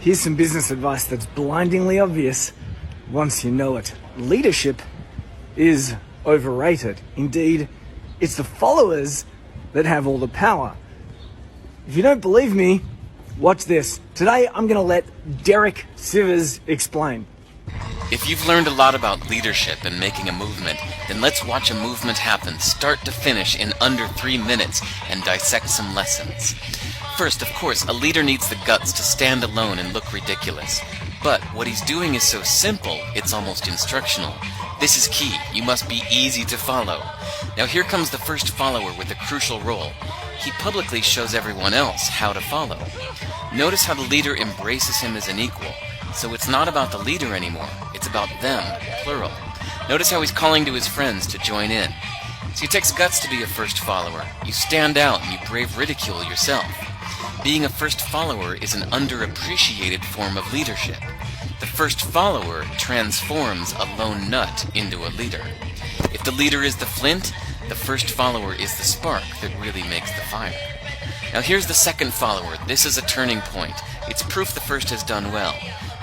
Here's some business advice that's blindingly obvious once you know it. Leadership is overrated. Indeed, it's the followers that have all the power. If you don't believe me, watch this. Today, I'm going to let Derek Sivers explain. If you've learned a lot about leadership and making a movement, then let's watch a movement happen start to finish in under 3 minutes and dissect some lessons. First, of course, a leader needs the guts to stand alone and look ridiculous. But what he's doing is so simple, it's almost instructional. This is key. You must be easy to follow. Now here comes the first follower with a crucial role. He publicly shows everyone else how to follow. Notice how the leader embraces him as an equal. So it's not about the leader anymore. It's about them, plural. Notice how he's calling to his friends to join in. So it takes guts to be a first follower. You stand out and you brave ridicule yourself. Being a first follower is an underappreciated form of leadership. The first follower transforms a lone nut into a leader. If the leader is the flint, the first follower is the spark that really makes the fire. Now here's the second follower. This is a turning point. It's proof the first has done well.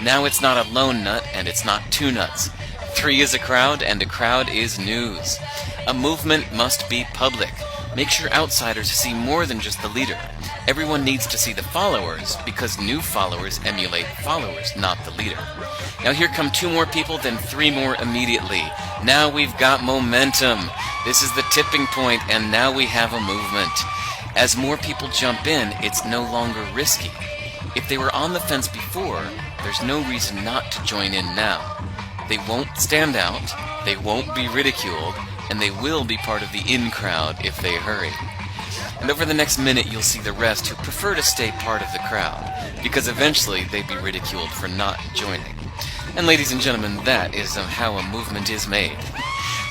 Now it's not a lone nut and it's not two nuts. 3 is a crowd and a crowd is news. A movement must be public. Make sure outsiders see more than just the leader. Everyone needs to see the followers because new followers emulate followers, not the leader. Now here come 2 more people, then 3 more immediately. Now we've got momentum. This is the tipping point, and now we have a movement. As more people jump in, it's no longer risky. If they were on the fence before, there's no reason not to join in now. They won't stand out, they won't be ridiculed, and they will be part of the in crowd if they hurry. And over the next minute you'll see the rest who prefer to stay part of the crowd, because eventually they'd be ridiculed for not joining. And ladies and gentlemen, that is how a movement is made.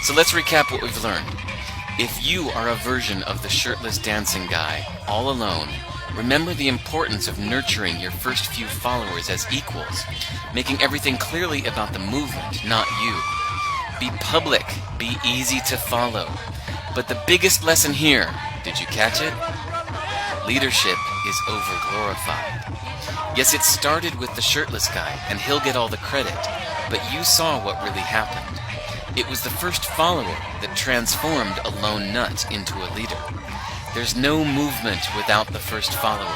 So let's recap what we've learned. If you are a version of the Shirtless Dancing Guy, all alone, remember the importance of nurturing your first few followers as equals, making everything clearly about the movement, not you. Be public, be easy to follow. But the biggest lesson here, did you catch it? Leadership is overglorified. Yes, it started with the shirtless guy, and he'll get all the credit, but you saw what really happened. It was the first follower that transformed a lone nut into a leader. There's no movement without the first follower.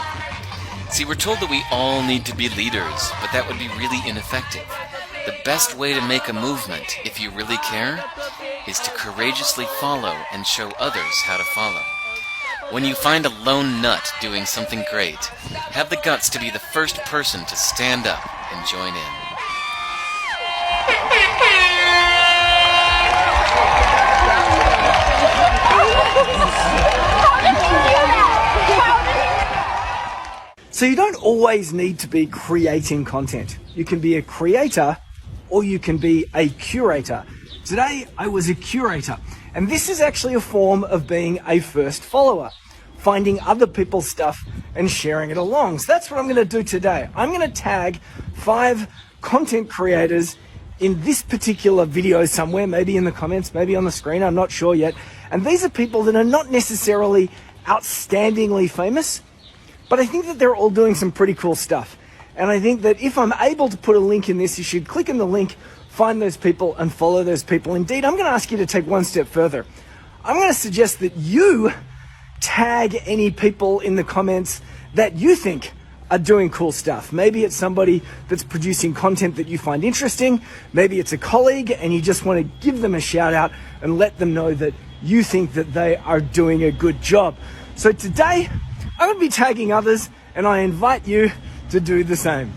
See, we're told that we all need to be leaders, but that would be really ineffective. The best way to make a movement, if you really care, is to courageously follow and show others how to follow. When you find a lone nut doing something great, have the guts to be the first person to stand up and join in. So you don't always need to be creating content. You can be a creator or you can be a curator. Today I was a curator, and this is actually a form of being a first follower, finding other people's stuff and sharing it along. So that's what I'm going to do today. I'm going to tag 5 content creators in this particular video somewhere, maybe in the comments, maybe on the screen, I'm not sure yet. And these are people that are not necessarily outstandingly famous, but I think that they're all doing some pretty cool stuff. And I think that if I'm able to put a link in this, you should click on the link, find those people and follow those people. Indeed, I'm going to ask you to take one step further. I'm going to suggest that you tag any people in the comments that you think are doing cool stuff. Maybe it's somebody that's producing content that you find interesting. Maybe it's a colleague and you just want to give them a shout out and let them know that you think that they are doing a good job. So today, I'm going to be tagging others, and I invite you to do the same.